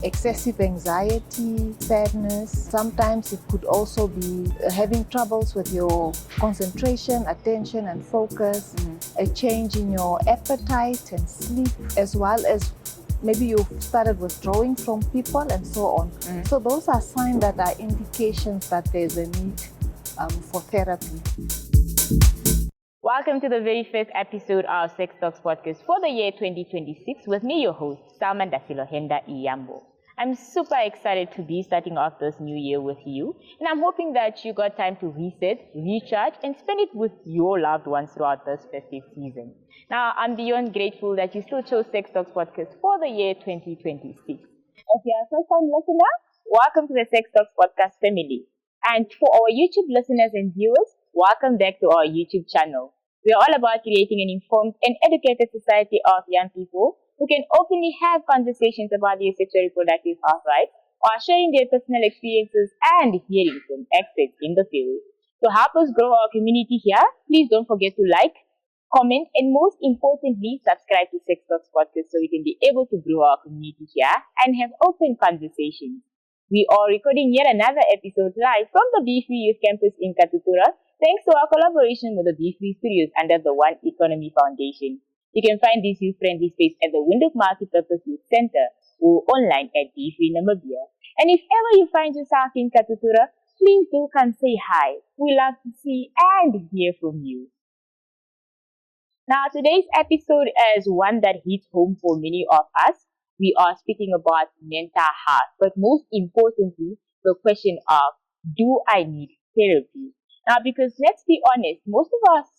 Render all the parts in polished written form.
excessive anxiety, sadness. Sometimes it could also be having troubles with your concentration, attention and focus, a change in your appetite and sleep, as well as maybe you've started withdrawing from people and so on. So those are signs that are indications that there's a need for therapy. Welcome to the very first episode of Sex Talks Podcast for the year 2026 with me, your host, Salma Ndasilohenda Iyambo. I'm super excited to be starting off this new year with you, and I'm hoping that you got time to reset, recharge, and spend it with your loved ones throughout this festive season. Now, I'm beyond grateful that you still chose Sex Talks Podcast for the year 2026. If you're a first-time listener, welcome to the Sex Talks Podcast family. And for our YouTube listeners and viewers, welcome back to our YouTube channel. We are all about creating an informed and educated society of young people who can openly have conversations about their sexual reproductive health rights while sharing their personal experiences and hearing from experts in the field. To help us grow our community here, please don't forget to like, comment, and most importantly, subscribe to Sex Talks Podcast so we can be able to grow our community here and have open conversations. We are recording yet another episode live from the B3 Youth Campus in Katutura, thanks to our collaboration with the B3 Studios under the One Economy Foundation. You can find this youth-friendly space at the Windhoek Multipurpose Youth Center or online at B3 Namibia. And if ever you find yourself in Katutura, please do come say hi. We love to see and hear from you. Now, today's episode is one that hits home for many of us. We are speaking about mental health, but most importantly, the question of, do I need therapy? Now, because let's be honest, most of us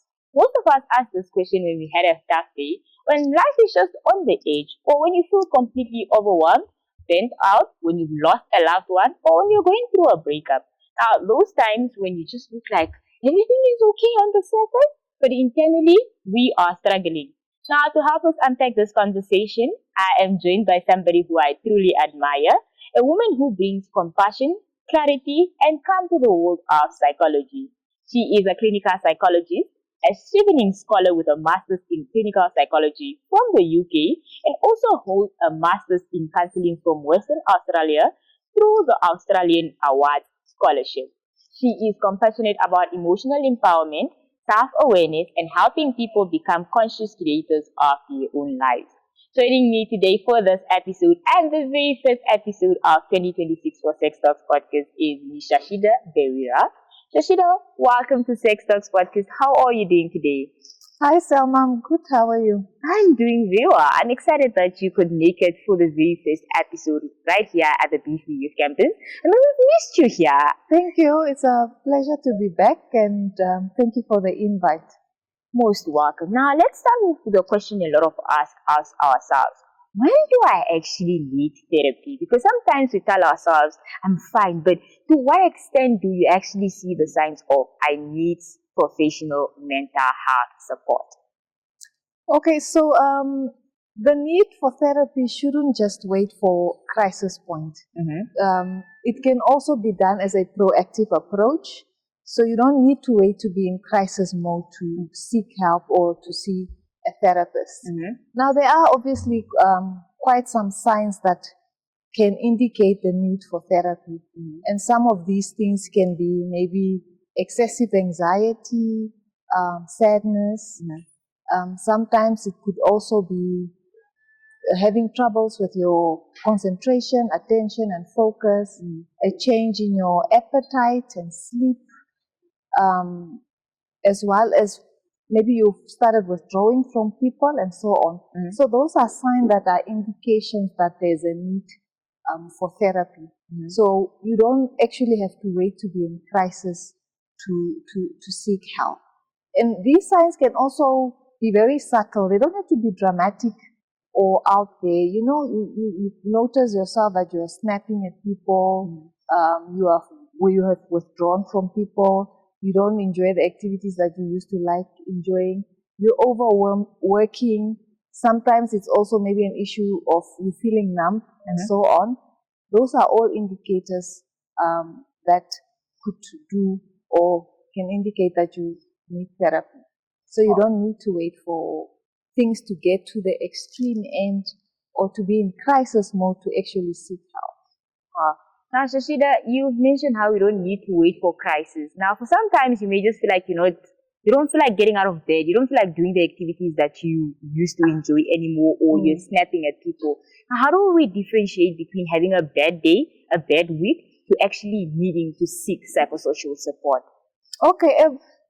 ask this question when we had a tough day, when life is just on the edge, or when you feel completely overwhelmed, burnt out, when you've lost a loved one, or when you're going through a breakup. Now, those times when you just look like everything is okay on the surface, but internally, we are struggling. Now, to help us unpack this conversation, I am joined by somebody who I truly admire, a woman who brings compassion, clarity, and calm to the world of psychology. She is a clinical psychologist, a Chevening Scholar with a Master's in Clinical Psychology from the UK, and also holds a Master's in Counselling from Western Australia through the Australian Awards Scholarship. She is compassionate about emotional empowerment, self-awareness, and helping people become conscious creators of their own lives. Joining me today for this episode and the very first episode of 2026 for Sex Talks Podcast is Ms. Shasheeda Mberira. Shasheeda, welcome to Sex Talks Podcast. How are you doing today? Hi Selma, I'm good. How are you? I'm doing very well. I'm excited that you could make it for the very first episode right here at the B3 Youth Campus. And we've missed you here. Thank you. It's a pleasure to be back, and thank you for the invite. Most welcome. Now, let's start with the question a lot of us ask ourselves. When do I actually need therapy? Because sometimes we tell ourselves, I'm fine, but to what extent do you actually see the signs of I need professional mental health support? Okay, so the need for therapy shouldn't just wait for crisis point. It can also be done as a proactive approach. So you don't need to wait to be in crisis mode to seek help or to see a therapist. Now, there are obviously quite some signs that can indicate the need for therapy. And some of these things can be maybe excessive anxiety, sadness. Sometimes it could also be having troubles with your concentration, attention and focus, a change in your appetite and sleep, as well as maybe you've started withdrawing from people and so on. So those are signs that are indications that there's a need for therapy. So you don't actually have to wait to be in crisis to seek help. And these signs can also be very subtle. They don't have to be dramatic or out there. You know, you notice yourself that you're snapping at people, you have withdrawn from people, you don't enjoy the activities that you used to like enjoying, you're overwhelmed, working. Sometimes it's also maybe an issue of you feeling numb and so on. Those are all indicators that could do or can indicate that you need therapy. So you don't need to wait for things to get to the extreme end or to be in crisis mode to actually seek help. Now, Shasheeda, you've mentioned how you don't need to wait for crisis. Now, for sometimes you may just feel like, you don't feel like getting out of bed. You don't feel like doing the activities that you used to enjoy anymore, or you're snapping at people. Now, how do we differentiate between having a bad day, a bad week, to actually needing to seek psychosocial support? Okay,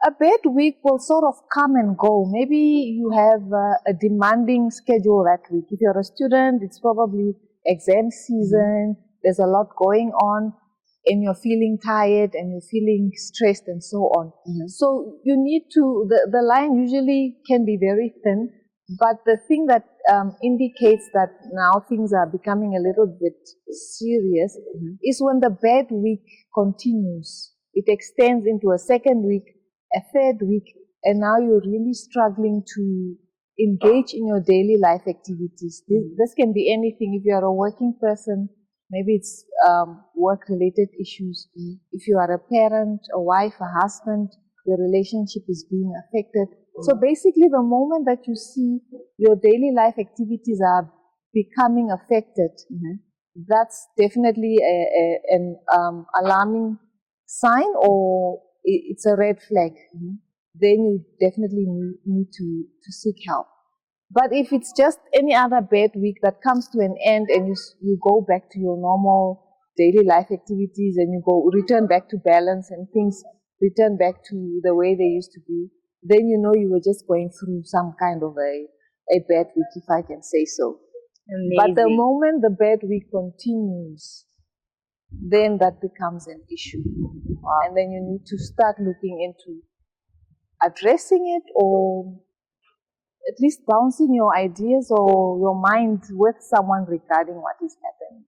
a bad week will sort of come and go. Maybe you have a demanding schedule that week. If you're a student, it's probably exam season. There's a lot going on, and you're feeling tired and you're feeling stressed and so on. So you need to, the line usually can be very thin, but the thing that indicates that now things are becoming a little bit serious is when the bad week continues. It extends into a second week, a third week, and now you're really struggling to engage in your daily life activities. This can be anything. If you're a working person, maybe it's work-related issues. If you are a parent, a wife, a husband, your relationship is being affected. So basically, the moment that you see your daily life activities are becoming affected, that's definitely an alarming sign, or it's a red flag. Then you definitely need to seek help. But if it's just any other bad week that comes to an end and you go back to your normal daily life activities and you return back to balance and things return back to the way they used to be, then you know you were just going through some kind of a bad week, if I can say so. Amazing. But the moment the bad week continues, then that becomes an issue. And then you need to start looking into addressing it, or at least bouncing your ideas or your mind with someone regarding what is happening.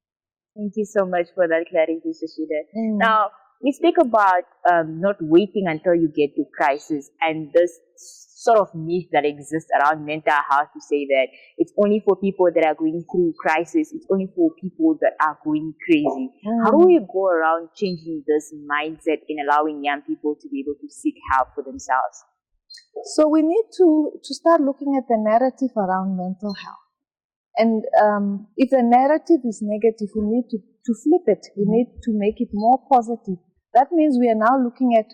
Thank you so much for that clarity, Shasheeda. Now, we speak about not waiting until you get to crisis, and this sort of myth that exists around mental health to say that it's only for people that are going through crisis, it's only for people that are going crazy. How do we go around changing this mindset in allowing young people to be able to seek help for themselves? So we need to start looking at the narrative around mental health. And if the narrative is negative, we need to flip it. We need to make it more positive. That means we are now looking at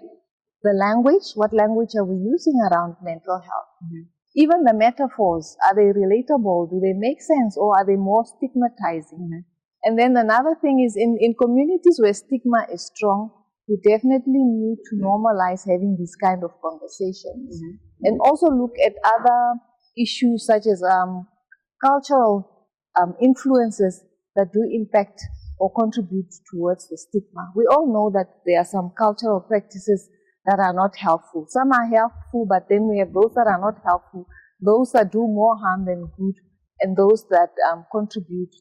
the language. What language are we using around mental health? Even the metaphors, are they relatable? Do they make sense, or are they more stigmatizing? And then another thing is in communities where stigma is strong, we definitely need to normalize having these kind of conversations. And also look at other issues such as cultural influences that do impact or contribute towards the stigma. We all know that there are some cultural practices that are not helpful. Some are helpful, but then we have those that are not helpful, those that do more harm than good, and those that contribute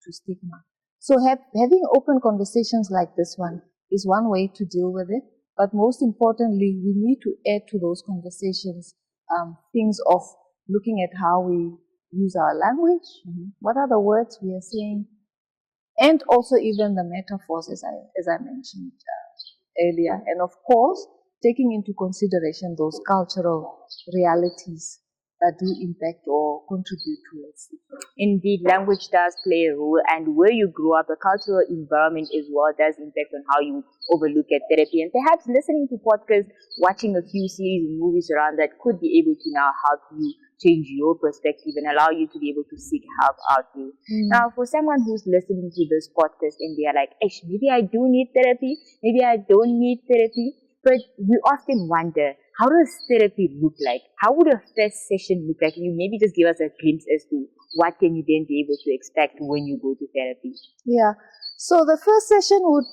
to stigma. So having open conversations like this one is one way to deal with it. But most importantly, we need to add to those conversations things of looking at how we use our language, what are the words we are saying, and also even the metaphors, as I mentioned earlier. And of course, taking into consideration those cultural realities that do impact or contribute towards it. Indeed, language does play a role, and where you grow up, the cultural environment as well does impact on how you overlook at therapy. And perhaps listening to podcasts, watching a few series and movies around that could be able to now help you change your perspective and allow you to be able to seek help out there. Now, for someone who's listening to this podcast and they are like, maybe I do need therapy, maybe I don't need therapy, but we often wonder, how does therapy look like? How would a first session look like? Can you maybe just give us a glimpse as to what can you then be able to expect when you go to therapy? Yeah. So the first session would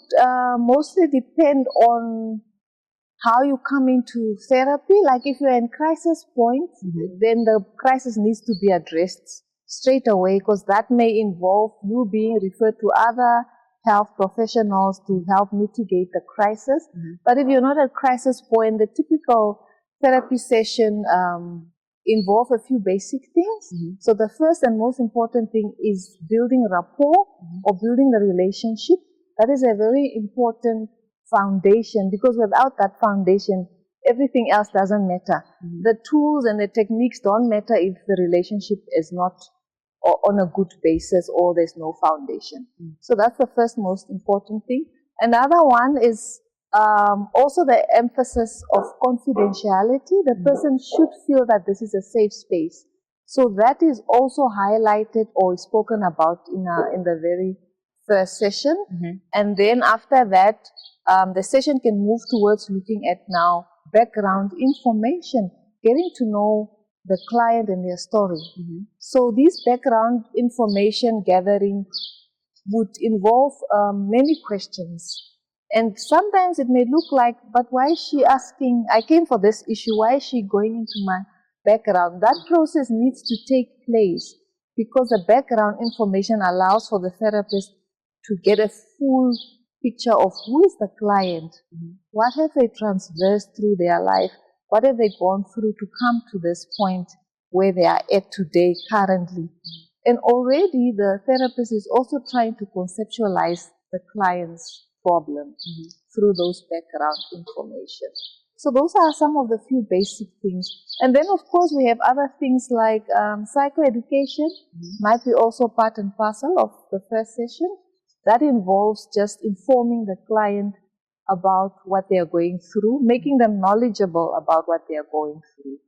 mostly depend on how you come into therapy. Like if you're in crisis point, then the crisis needs to be addressed straight away, because that may involve you being referred to other health professionals to help mitigate the crisis. But if you're not at crisis point, the typical therapy session involve a few basic things. So the first and most important thing is building rapport or building the relationship. That is a very important foundation, because without that foundation, everything else doesn't matter. The tools and the techniques don't matter if the relationship is not on a good basis, or there's no foundation. So that's the first most important thing. Another one is also the emphasis of confidentiality. The person should feel that this is a safe space. So that is also highlighted or spoken about in the very first session. And then after that, the session can move towards looking at now background information, getting to know the client and their story. So this background information gathering would involve many questions. And sometimes it may look like, but why is she asking, I came for this issue, why is she going into my background? That process needs to take place because the background information allows for the therapist to get a full picture of who is the client, what have they traversed through their life, what have they gone through to come to this point where they are at today, currently. And already the therapist is also trying to conceptualize the client's problem through those background information. So those are some of the few basic things. And then, of course, we have other things like psychoeducation, might be also part and parcel of the first session. That involves just informing the client about what they are going through, making them knowledgeable about what they are going through.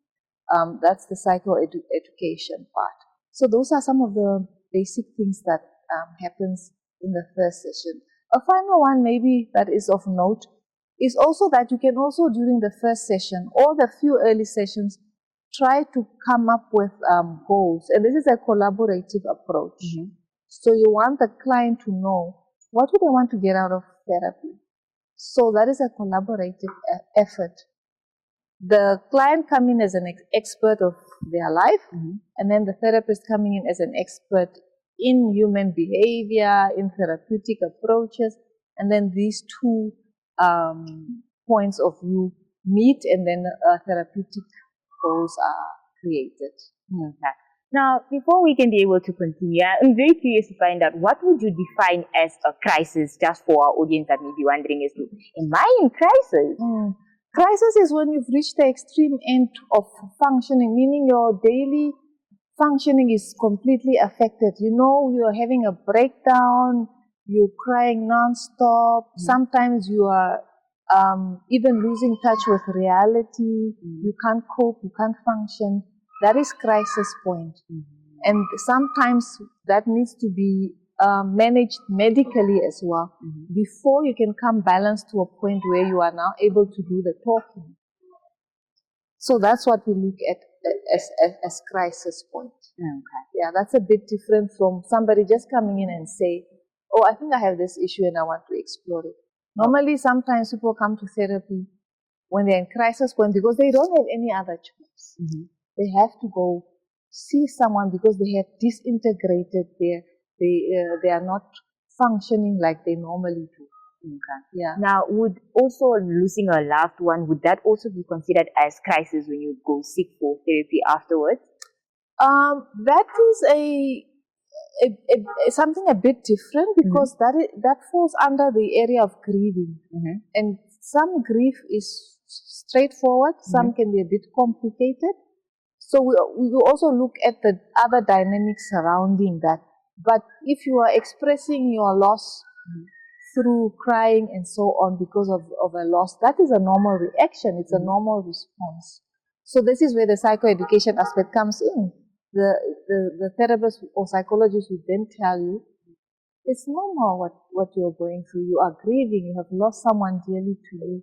That's the psychoeducation part. So those are some of the basic things that happens in the first session. A final one maybe that is of note is also that you can also during the first session or the few early sessions try to come up with goals. And this is a collaborative approach. So you want the client to know what do they want to get out of therapy. So that is a collaborative effort. The client coming in as an expert of their life, and then the therapist coming in as an expert in human behavior, in therapeutic approaches, and then these two points of view meet, and then therapeutic goals are created. Okay. Now, before we can be able to continue, I'm very curious to find out what would you define as a crisis, just for our audience that may be wondering as to, am I in crisis? Crisis is when you've reached the extreme end of functioning, meaning your daily functioning is completely affected. You know, you're having a breakdown, you're crying non-stop, sometimes you are even losing touch with reality, you can't cope, you can't function. That is crisis point. And sometimes that needs to be managed medically as well before you can come balanced to a point where you are now able to do the talking. So that's what we look at as crisis point. Yeah, that's a bit different from somebody just coming in and say, oh, I think I have this issue and I want to explore it. Normally, sometimes people come to therapy when they're in crisis point because they don't have any other choice. They have to go see someone because they have disintegrated they are not functioning like they normally do. Yeah. Now, would also losing a loved one, would that also be considered as crisis when you go seek for therapy afterwards? That is something a bit different because that falls under the area of grieving. And some grief is straightforward, some can be a bit complicated. So we also look at the other dynamics surrounding that. But if you are expressing your loss through crying and so on because of a loss, that is a normal reaction. It's a normal response. So this is where the psychoeducation aspect comes in. The therapist or psychologist will then tell you, it's normal what you're going through. You are grieving. You have lost someone dearly to you.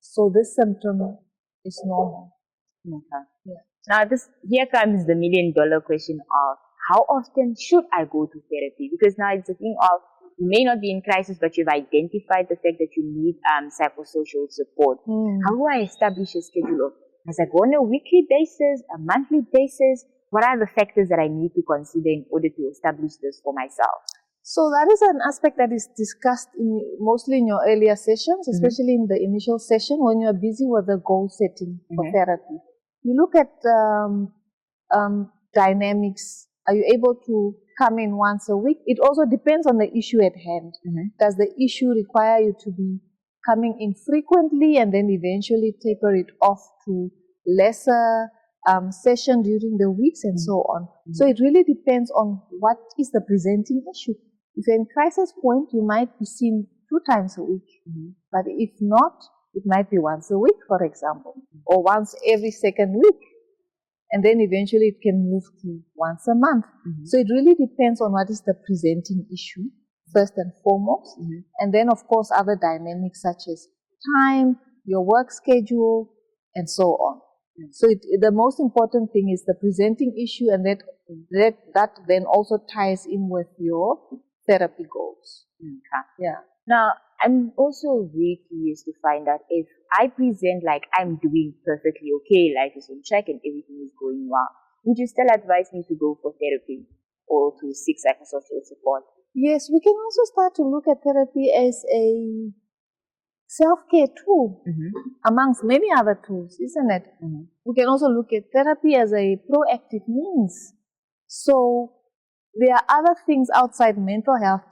So this symptom is normal. Yeah. Now, here comes the $1 million question of how often should I go to therapy? Because now it's a thing of you may not be in crisis, but you've identified the fact that you need psychosocial support. How do I establish a schedule of, as I go on a weekly basis, a monthly basis? What are the factors that I need to consider in order to establish this for myself? So that is an aspect that is discussed mostly in your earlier sessions, especially in the initial session when you're busy with the goal setting for therapy. You look at dynamics. Are you able to come in once a week? It also depends on the issue at hand. Does the issue require you to be coming in frequently and then eventually taper it off to lesser session during the weeks and so on. So it really depends on what is the presenting issue. If you're in crisis point, you might be seen 2 times a week. But if not, it might be once a week, for example, or once every second week. And then eventually it can move to once a month. So it really depends on what is the presenting issue, first and foremost. And then, of course, other dynamics such as time, your work schedule, and so on. So the most important thing is the presenting issue, and that then also ties in with your therapy goals. Yeah. Now, I'm also really curious to find out if I present like I'm doing perfectly okay, life is on track and everything is going well, would you still advise me to go for therapy or to seek psychosocial support? Yes, we can also start to look at therapy as a self-care tool amongst many other tools, isn't it? We can also look at therapy as a proactive means. So there are other things outside mental health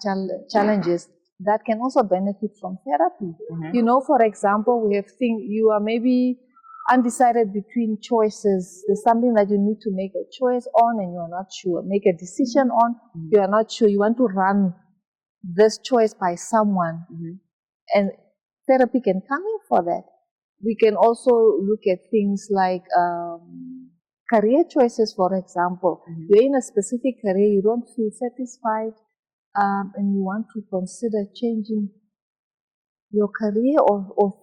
challenges that can also benefit from therapy. You know, for example, we have you are maybe undecided between choices. There's something that you need to make a choice on and you're not sure. Make a decision on, you are not sure. You want to run this choice by someone. And therapy can come in for that. We can also look at things like career choices, for example. You're in a specific career, you don't feel satisfied, and you want to consider changing your career or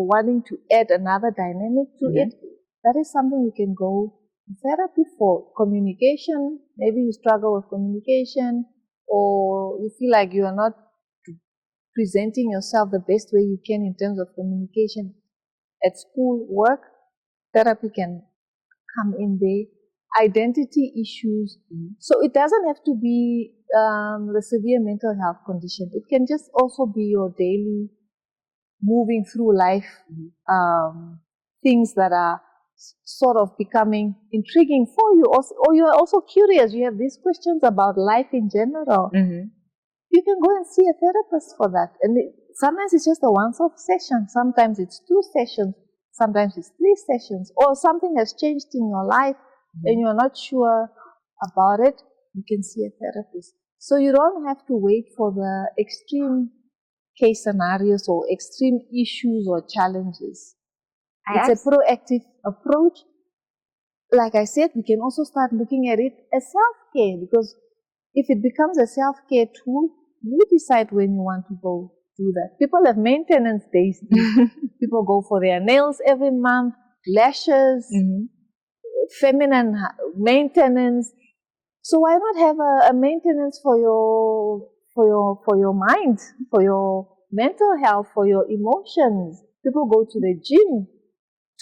wanting to add another dynamic to it. That is something you can go to therapy for. Communication, maybe you struggle with communication, or you feel like you are not presenting yourself the best way you can in terms of communication at school, work. Therapy can come in there. Identity issues. So it doesn't have to be the severe mental health condition. It can just also be your daily moving through life, things that are sort of becoming intriguing for you, or you are also curious. You have these questions about life in general. You can go and see a therapist for that. And sometimes it's just a once-off session. Sometimes it's 2 sessions. Sometimes it's 3 sessions. Or something has changed in your life and you're not sure about it. You can see a therapist. So you don't have to wait for the extreme case scenarios or extreme issues or challenges. It's a proactive approach. Like I said, we can also start looking at it as self-care, because if it becomes a self-care tool, you decide when you want to go do that. People have maintenance days. People go for their nails every month, lashes, feminine maintenance. So why not have a maintenance for your mind, for your mental health, for your emotions? People go to the gym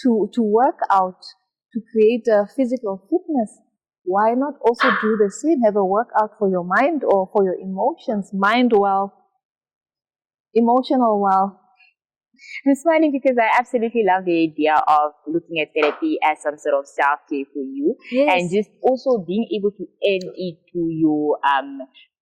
to work out, to create a physical fitness. Why not also do the same? Have a workout for your mind or for your emotions. Mind well, emotional well. I'm smiling because I absolutely love the idea of looking at therapy as some sort of self-care for you. And just also being able to add it to your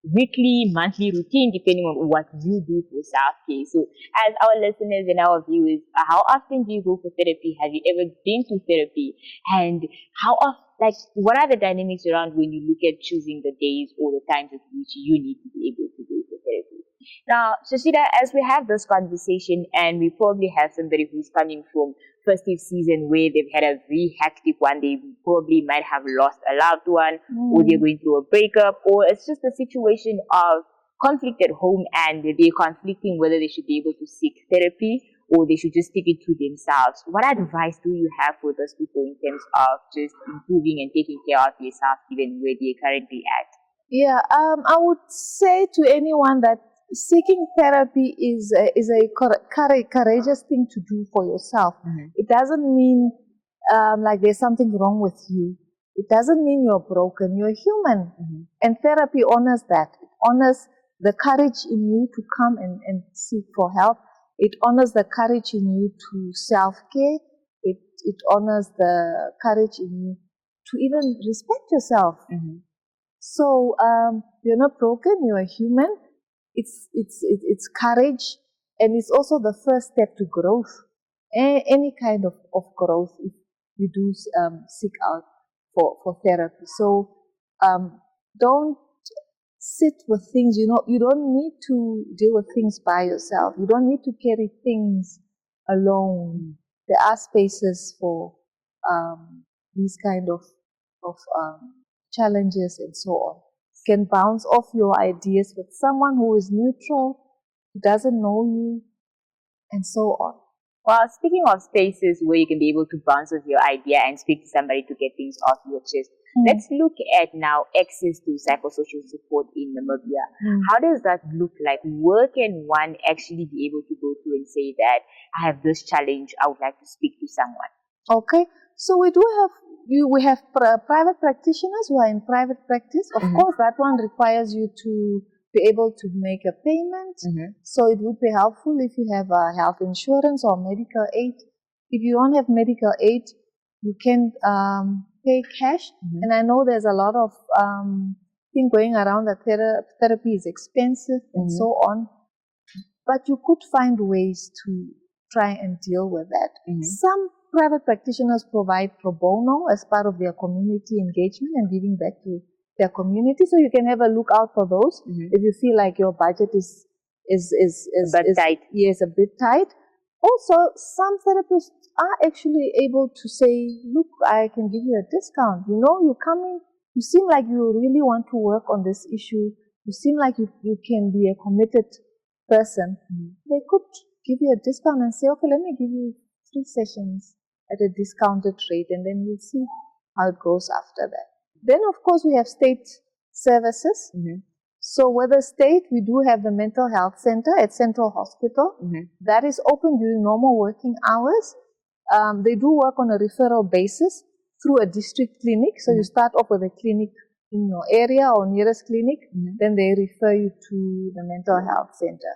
weekly, monthly routine, depending on what you do for self-care. So as our listeners and our viewers, how often do you go for therapy? Have you ever been to therapy? And how often, like, what are the dynamics around when you look at choosing the days or the times at which you need to be able to go for therapy? Now, Shasheeda, as we have this conversation, and we probably have somebody who's coming from festive season where they've had a very hectic one, they probably might have lost a loved one, or they're going through a breakup, or it's just a situation of conflict at home and they're conflicting whether they should be able to seek therapy or they should just stick it to themselves. What advice do you have for those people in terms of just improving and taking care of yourself given where they're currently at? Yeah, I would say to anyone that seeking therapy is a courageous thing to do for yourself. It doesn't mean like there's something wrong with you. It doesn't mean you're broken. You're human. And therapy honors that. It honors the courage in you to come and seek for help. It honors the courage in you to self-care. It honors the courage in you to even respect yourself. So you're not broken. You're a human. It's courage, and it's also the first step to growth. Any kind of growth. If you do seek out for therapy. So don't sit with things. You don't need to deal with things by yourself. You don't need to carry things alone. There are spaces for these kind of challenges and so on. You can bounce off your ideas with someone who is neutral, who doesn't know you, and so on. Well, speaking of spaces where you can be able to bounce off your idea and speak to somebody to get things off your chest, let's look at now access to psychosocial support in Namibia. How does that look like? Where can one actually be able to go to and say that I have this challenge, I would like to speak to someone? Okay, so we have private practitioners who are in private practice. Of course, that one requires you to be able to make a payment. So it would be helpful if you have health insurance or medical aid. If you don't have medical aid, you can pay cash. And I know there's a lot of thing going around that therapy is expensive and so on. But you could find ways to try and deal with that. Some private practitioners provide pro bono as part of their community engagement and giving back to their community. So you can have a look out for those if you feel like your budget is tight. Yes, a bit tight. Also, some therapists are actually able to say, look, I can give you a discount. You come in, you seem like you really want to work on this issue. You seem like you can be a committed person. They could give you a discount and say, okay, let me give you 3 sessions at a discounted rate, and then you'll see how it goes after that. Then, of course, we have state services. So with the state, we do have the mental health center at Central Hospital. That is open during normal working hours. They do work on a referral basis through a district clinic. So you start off with a clinic in your area or nearest clinic, then they refer you to the mental health center,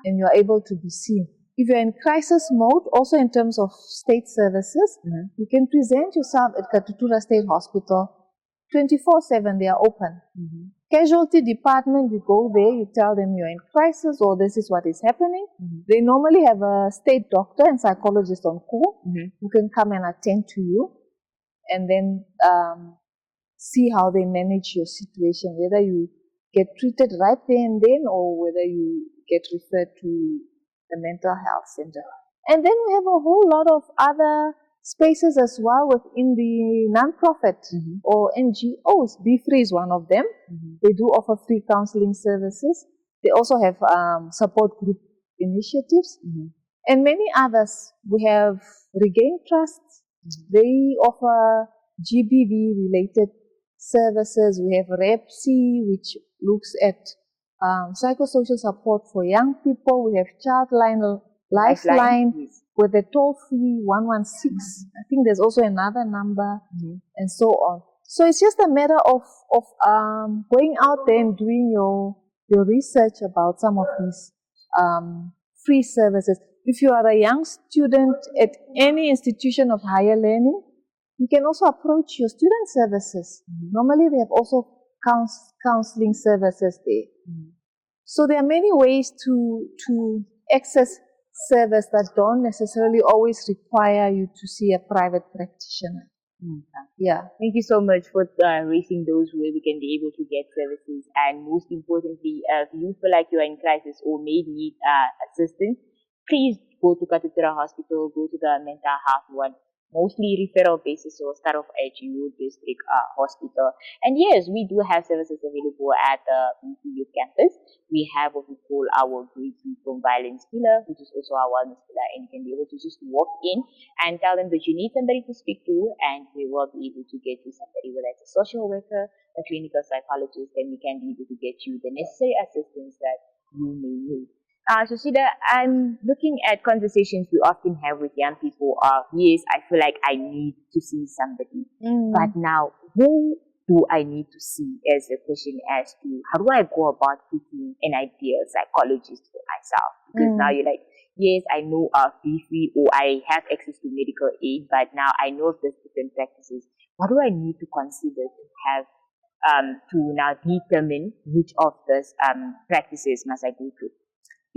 and you're able to be seen. If you're in crisis mode, also in terms of state services, you can present yourself at Katutura State Hospital 24/7. They are open. Casualty department, you go there, you tell them you're in crisis or this is what is happening. They normally have a state doctor and psychologist on call who can come and attend to you and then see how they manage your situation, whether you get treated right there and then or whether you get referred to the mental health center. And then we have a whole lot of other spaces as well within the non-profit or NGOs. Be Free is one of them. They do offer free counseling services. They also have support group initiatives and many others. We have Regain Trusts. They offer GBV-related services. We have REPC, which looks at psychosocial support for young people. We have Childline, Lifeline, with the toll-free 116. I think there's also another number and so on. So it's just a matter of going out there and doing your research about some of these free services. If you are a young student at any institution of higher learning, you can also approach your student services. Normally, they have also counseling services there. So there are many ways to access service that don't necessarily always require you to see a private practitioner. Yeah. Thank you so much for raising those where we can be able to get services. And most importantly, if you feel like you are in crisis or may need assistance, please go to Katutura Hospital, go to the mental health one. Mostly referral basis, or start off at your district hospital. And yes, we do have services available at the youth campus. We have what we call our Grade 3 from Violence pillar, which is also our wellness pillar, and you can be able to just walk in and tell them that you need somebody to speak to, and we will be able to get you somebody, whether it's a social worker, a clinical psychologist, and we can be able to get you the necessary assistance that you may need. Shasheeda, I'm looking at conversations we often have with young people. Yes, I feel like I need to see somebody. But now, who do I need to see as a question as to how do I go about picking an ideal psychologist for myself? Because now you're like, yes, I know of BC or I have access to medical aid, but now I know of these different practices. What do I need to consider to have to now determine which of these practices must I go to?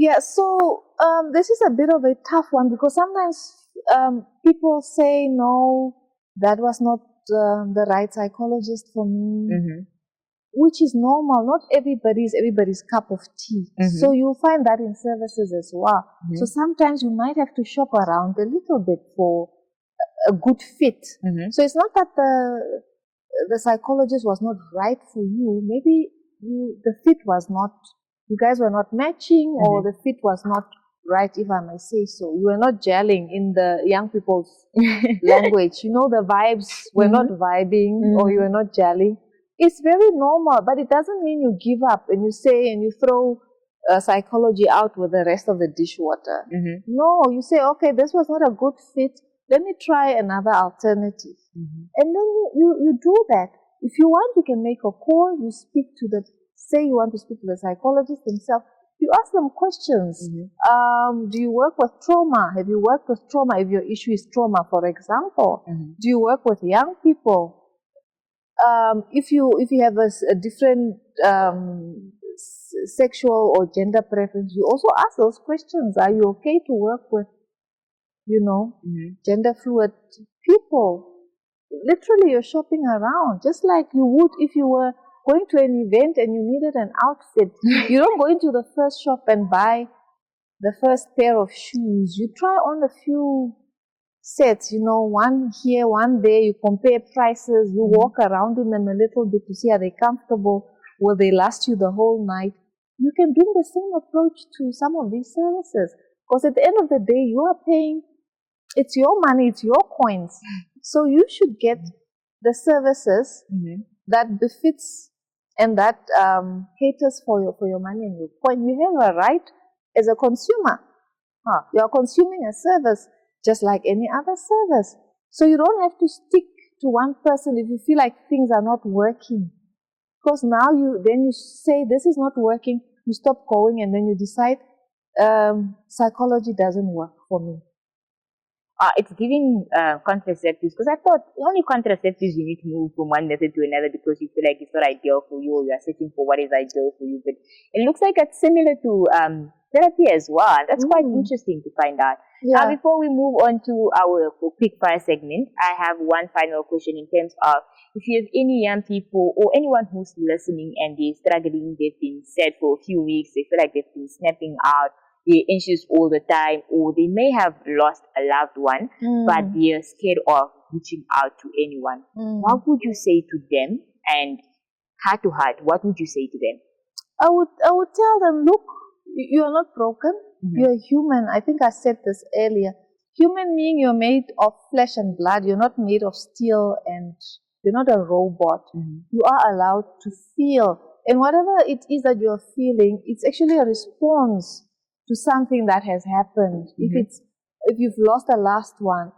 Yeah, so this is a bit of a tough one because sometimes people say, no, that was not the right psychologist for me, which is normal. Not everybody's cup of tea. So you'll find that in services as well. So sometimes you might have to shop around a little bit for a good fit. So it's not that the psychologist was not right for you. Maybe the fit was not, you guys were not matching, or the fit was not right, if I may say so. You were not gelling in the young people's language. You know, the vibes were not vibing, or you were not gelling. It's very normal, but it doesn't mean you give up and you say and you throw psychology out with the rest of the dishwater. No, you say, okay, this was not a good fit. Let me try another alternative. And then you do that. If you want, you can make a call. You speak to say you want to speak to the psychologist himself. You ask them questions. Do you work with trauma? Have you worked with trauma? If your issue is trauma, for example. Do you work with young people? If you have a different sexual or gender preference, you also ask those questions. Are you okay to work with, gender fluid people? Literally, you're shopping around, just like you would if you were going to an event and you needed an outfit. You don't go into the first shop and buy the first pair of shoes. You try on a few sets, one here, one there. You compare prices. You walk around in them a little bit to see, are they comfortable? Will they last you the whole night? You can bring the same approach to some of these services, because at the end of the day, you are paying. It's your money, it's your coins. So you should get the services that befits and that caters for your money and your coin. You have a right as a consumer. You are consuming a service just like any other service. So you don't have to stick to one person if you feel like things are not working. Because now you say, this is not working, you stop going, and then you decide psychology doesn't work for me. It's giving contraceptives, because I thought only contraceptives you need to move from one method to another because you feel like it's not ideal for you, or you are searching for what is ideal for you. But it looks like it's similar to therapy as well. That's quite interesting to find out. Yeah. Now, before we move on to our quick fire segment, I have one final question in terms of if you have any young people or anyone who's listening and they're struggling, they've been sad for a few weeks, they feel like they've been snapping out, they're anxious all the time, or they may have lost a loved one, but they're scared of reaching out to anyone. What would you say to them? And heart to heart, what would you say to them? I would tell them, look, you are not broken. You're human. I think I said this earlier. Human being, you're made of flesh and blood. You're not made of steel, and you're not a robot. You are allowed to feel. And whatever it is that you're feeling, it's actually a response to something that has happened. If you've lost a loved one,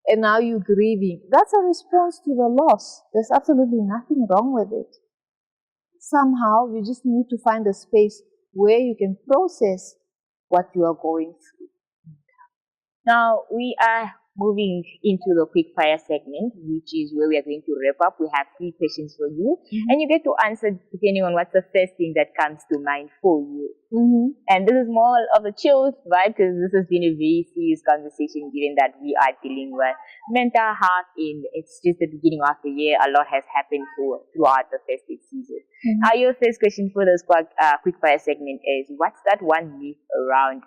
and now you're grieving, that's a response to the loss. There's absolutely nothing wrong with it. Somehow you just need to find a space where you can process what you are going through. Now we are moving into the quick fire segment, which is where we are going to wrap up. We have 3 questions for you, and you get to answer depending on what's the first thing that comes to mind for you. And this is more of a chill vibe, because this has been a very serious conversation, given that we are dealing with mental health. It's just the beginning of the year. A lot has happened throughout the festive season. Now, your first question for this quick fire segment is, what's that one myth around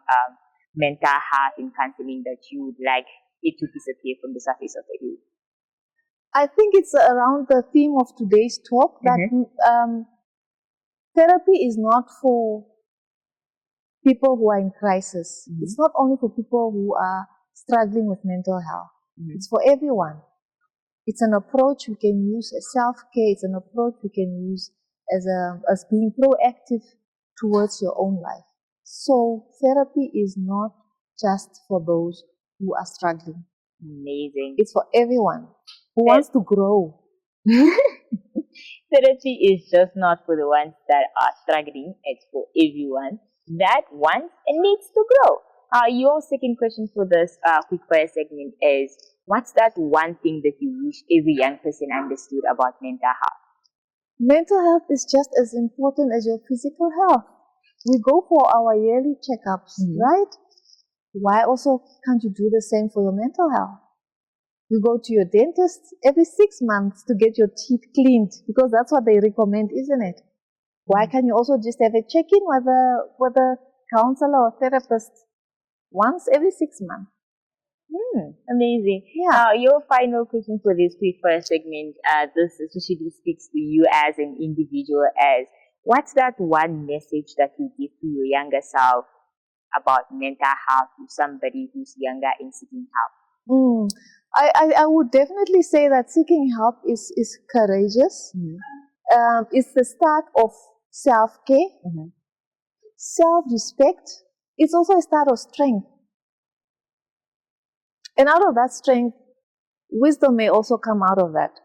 mental health in counseling that you would like it to disappear from the surface of the earth? I think it's around the theme of today's talk that therapy is not for people who are in crisis. It's not only for people who are struggling with mental health. It's for everyone. It's an approach we can use as self-care. It's an approach we can use as being proactive towards your own life. So therapy is not just for those who are struggling. Amazing. It's for everyone who wants to grow. Therapy is just not for the ones that are struggling. It's for everyone that wants and needs to grow. Your second question for this quick fire segment is, what's that one thing that you wish every young person understood about mental health? Mental health is just as important as your physical health. We go for our yearly checkups, right? Why also can't you do the same for your mental health? You go to your dentist every 6 months to get your teeth cleaned because that's what they recommend, isn't it? Why can't you also just have a check-in with a counselor or therapist once every 6 months? Amazing. Yeah. Now, your final question for this quick first segment, this especially speaks to you as an individual as what's that one message that you give to your younger self about mental health to somebody who's younger and seeking help? I would definitely say that seeking help is courageous. It's the start of self-care, self-respect. It's also a start of strength. And out of that strength, wisdom may also come out of that.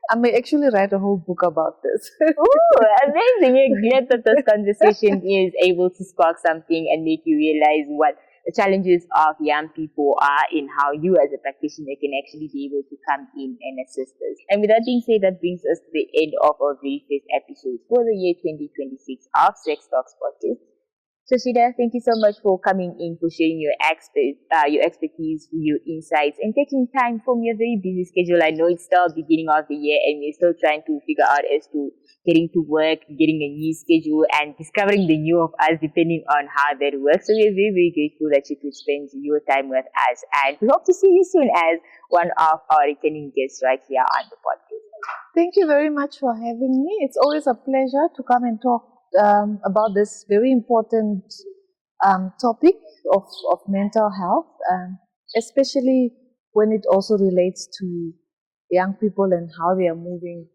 I may actually write a whole book about this. Ooh, amazing. We're glad that this conversation is able to spark something and make you realize what the challenges of young people are in how you as a practitioner can actually be able to come in and assist us. And with that being said, that brings us to the end of our very first episode for the year 2026 of Sex Talks Podcast. Shasheeda, thank you so much for coming in, for sharing your expertise, your insights, and taking time from your very busy schedule. I know it's still beginning of the year and we're still trying to figure out as to getting to work, getting a new schedule, and discovering the new of us depending on how that works. So we're very, very grateful that you could spend your time with us. And we hope to see you soon as one of our returning guests right here on the podcast. Thank you very much for having me. It's always a pleasure to come and talk about this very important topic of mental health, especially when it also relates to young people and how they are moving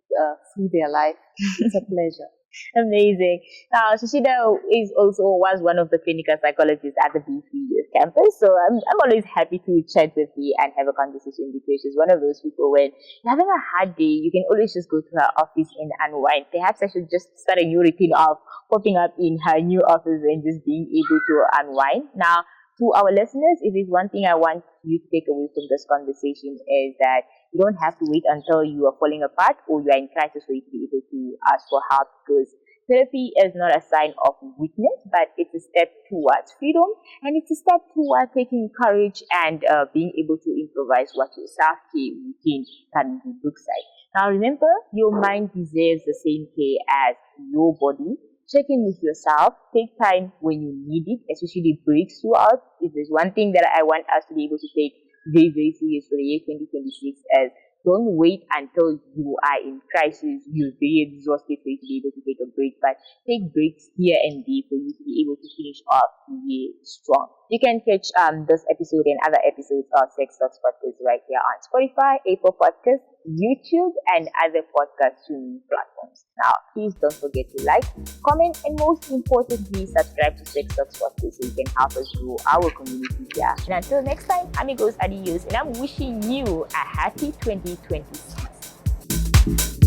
through their life. It's a pleasure. Amazing. Now, Shasheeda was one of the clinical psychologists at the BC campus, so I'm always happy to chat with you and have a conversation because she's one of those people when you're having a hard day, you can always just go to her office and unwind. Perhaps I should just start a new routine of popping up in her new office and just being able to unwind. Now, to our listeners, if there's one thing I want you to take away from this conversation is that you don't have to wait until you are falling apart or you are in crisis for you to be able to ask for help, because therapy is not a sign of weakness, but it's a step towards freedom, and it's a step towards taking courage and being able to improvise what your self-care routine can look like. Now remember, your mind deserves the same care as your body. Check in with yourself. Take time when you need it, especially breaks throughout. If there's one thing that I want us to be able to take very, very serious for the year 2026 as don't wait until you are in crisis, you're very exhausted for you to be able to take a break, but take breaks here and there for you to be able to finish off the year strong. You can catch this episode and other episodes of Sex Talks Podcast right here on Spotify, Apple Podcasts, YouTube, and other podcast streaming platforms. Now, please don't forget to like, comment, and most importantly, subscribe to Sex Talks Podcast so you can help us grow our community here. And until next time, amigos, adios, and I'm wishing you a happy 2026.